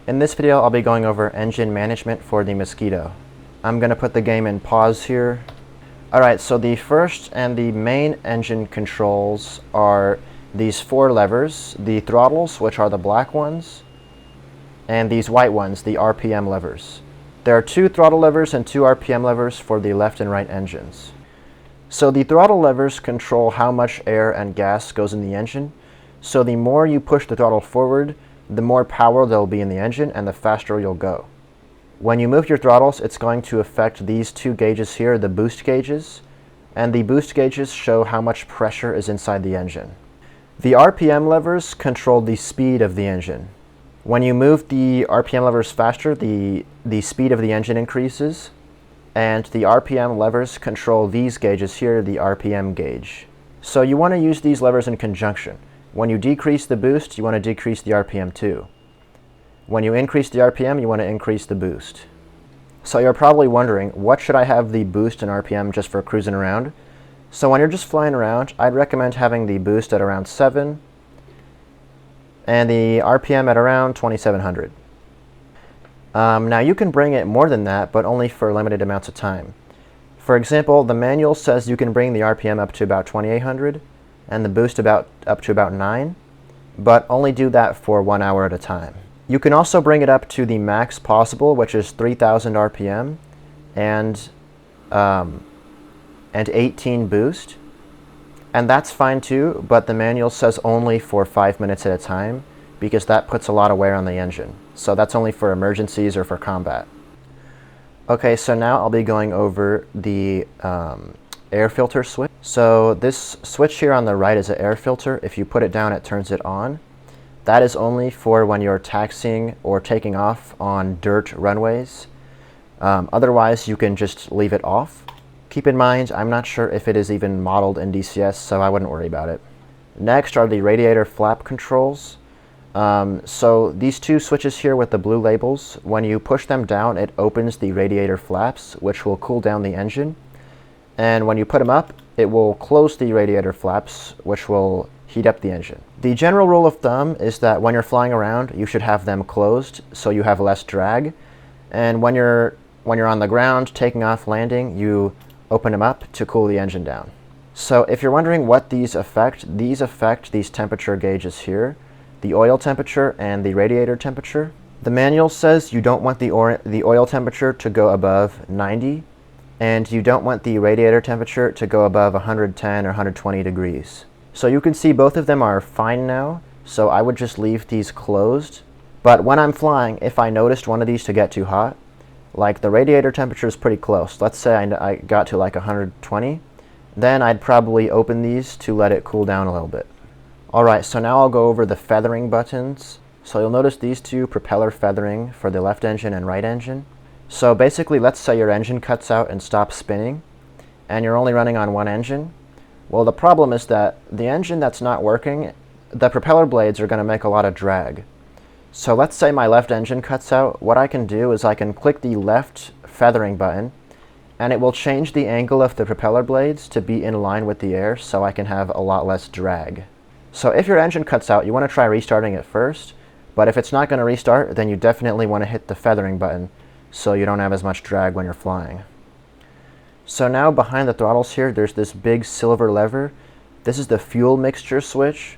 In this video, I'll be going over engine management for the Mosquito. I'm going to put the game in pause here. Alright, so the first and the main engine controls are these four levers, the throttles, which are the black ones, and these white ones, the RPM levers. There are two throttle levers and two RPM levers for the left and right engines. So the throttle levers control how much air and gas goes in the engine. So the more you push the throttle forward, the more power there will be in the engine and the faster you'll go. When you move your throttles, it's going to affect these two gauges here, the boost gauges, and the boost gauges show how much pressure is inside the engine. The RPM levers control the speed of the engine. When you move the RPM levers faster, the speed of the engine increases, and the RPM levers control these gauges here, the RPM gauge. So you want to use these levers in conjunction. When you decrease the boost, you want to decrease the RPM too. When you increase the RPM, you want to increase the boost. So you're probably wondering, what should I have the boost and RPM just for cruising around? So when you're just flying around, I'd recommend having the boost at around 7 and the RPM at around 2700. Now you can bring it more than that, but only for limited amounts of time. For example, the manual says you can bring the RPM up to about 2800 and the boost up to about 9, but only do that for 1 hour at a time. You can also bring it up to the max possible, which is 3000 RPM and 18 boost. And that's fine too, but the manual says only for 5 minutes at a time because that puts a lot of wear on the engine. So that's only for emergencies or for combat. Okay, so now I'll be going over the air filter switch. So this switch here on the right is an air filter. If you put it down, it turns it on. That is only for when you're taxiing or taking off on dirt runways. Otherwise, you can just leave it off. Keep in mind, I'm not sure if it is even modeled in DCS, so I wouldn't worry about it. Next are the radiator flap controls. So these two switches here with the blue labels, when you push them down, it opens the radiator flaps, which will cool down the engine. And when you put them up, it will close the radiator flaps, which will heat up the engine. The general rule of thumb is that when you're flying around, you should have them closed so you have less drag. And when you're on the ground, taking off, landing, you open them up to cool the engine down. So if you're wondering what these affect these temperature gauges here, the oil temperature and the radiator temperature. The manual says you don't want the oil temperature to go above 90, and you don't want the radiator temperature to go above 110 or 120 degrees. So you can see both of them are fine now, so I would just leave these closed. But when I'm flying, if I noticed one of these to get too hot, like the radiator temperature is pretty close, let's say I got to like 120, then I'd probably open these to let it cool down a little bit. Alright, so now I'll go over the feathering buttons. So you'll notice these two, propeller feathering for the left engine and right engine. So basically, let's say your engine cuts out and stops spinning, and you're only running on one engine. Well, the problem is that the engine that's not working, the propeller blades are going to make a lot of drag. So let's say my left engine cuts out. What I can do is I can click the left feathering button, and it will change the angle of the propeller blades to be in line with the air so I can have a lot less drag. So if your engine cuts out, you want to try restarting it first, but if it's not going to restart, then you definitely want to hit the feathering button so you don't have as much drag when you're flying. So now behind the throttles here, there's this big silver lever. This is the fuel mixture switch.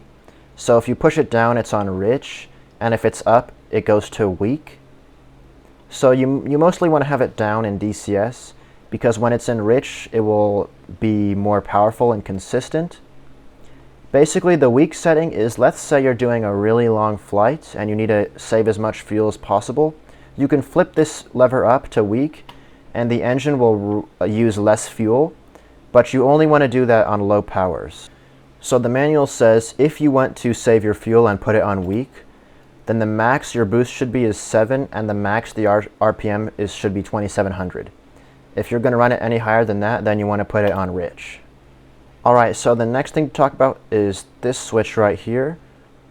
So if you push it down, it's on rich, and if it's up, it goes to weak. So you mostly want to have it down in DCS, because when it's in rich, it will be more powerful and consistent. Basically, the weak setting is, let's say you're doing a really long flight and you need to save as much fuel as possible. You can flip this lever up to weak, and the engine will use less fuel, but you only want to do that on low powers. So the manual says if you want to save your fuel and put it on weak, then the max your boost should be is 7, and the max the RPM should be 2700. If you're going to run it any higher than that, then you want to put it on rich. Alright, so the next thing to talk about is this switch right here.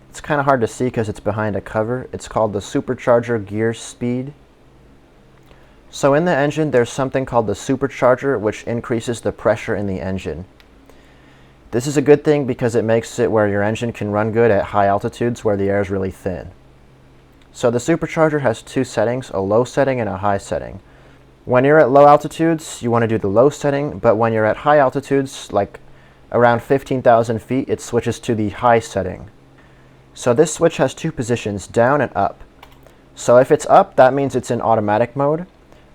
It's kind of hard to see because it's behind a cover. It's called the Supercharger Gear speed. So in the engine, there's something called the supercharger, which increases the pressure in the engine. This is a good thing because it makes it where your engine can run good at high altitudes where the air is really thin. So the Supercharger has two settings, a low setting and a high setting. When you're at low altitudes, you want to do the low setting, but when you're at high altitudes, like around 15,000 feet, it switches to the high setting. So this switch has two positions, down and up. So if it's up, that means it's in automatic mode.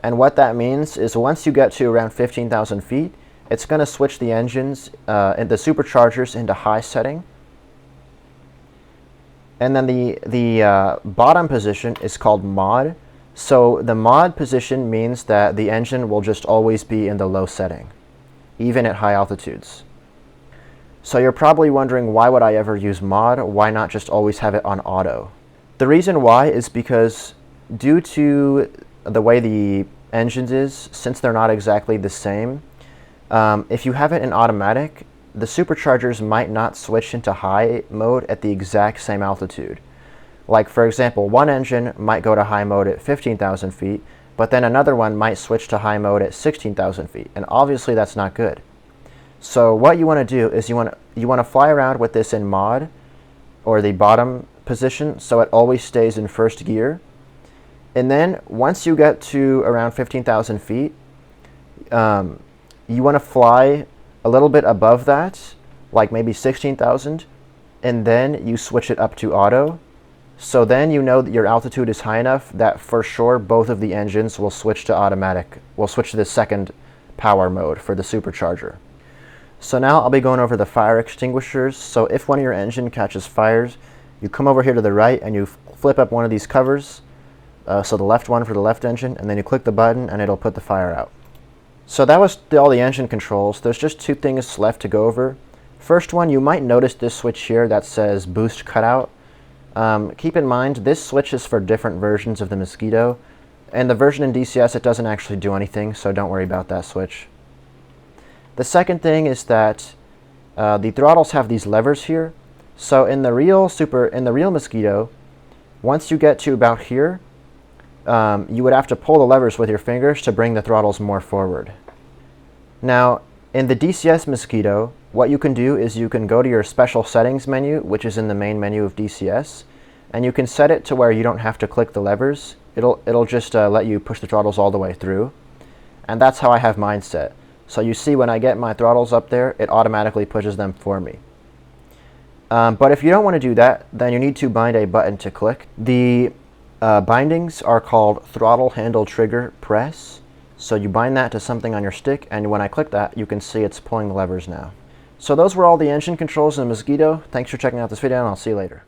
And what that means is once you get to around 15,000 feet, it's going to switch the engines and the superchargers into high setting. And then the bottom position is called mod. So the mod position means that the engine will just always be in the low setting, even at high altitudes. So you're probably wondering, why would I ever use mod? Why not just always have it on auto? The reason why is because due to the way the engines is, since they're not exactly the same, if you have it in automatic, the superchargers might not switch into high mode at the exact same altitude. Like for example, one engine might go to high mode at 15,000 feet, but then another one might switch to high mode at 16,000 feet, and obviously that's not good. So what you want to do is you want to fly around with this in mod, or the bottom position, so it always stays in first gear. And then once you get to around 15,000 feet, you want to fly a little bit above that, like maybe 16,000, and then you switch it up to auto. So then you know that your altitude is high enough that for sure both of the engines will switch to automatic, will switch to the second power mode for the supercharger. So now I'll be going over the fire extinguishers. So if one of your engine catches fires, you come over here to the right and you flip up one of these covers, so the left one for the left engine, and then you click the button and it'll put the fire out. So that was all the engine controls. There's just two things left to go over. First one, you might notice this switch here that says boost cutout. Keep in mind, this switch is for different versions of the Mosquito, and the version in DCS, it doesn't actually do anything, so don't worry about that switch. The second thing is that the throttles have these levers here. So in the real Mosquito, once you get to about here, you would have to pull the levers with your fingers to bring the throttles more forward. Now, in the DCS Mosquito, what you can do is you can go to your special settings menu, which is in the main menu of DCS, and you can set it to where you don't have to click the levers. It'll just let you push the throttles all the way through. And that's how I have mine set. So you see when I get my throttles up there, it automatically pushes them for me. But if you don't want to do that, then you need to bind a button to click. The bindings are called throttle handle trigger press. So you bind that to something on your stick, and when I click that, you can see it's pulling the levers now. So those were all the engine controls in the Mosquito. Thanks for checking out this video, and I'll see you later.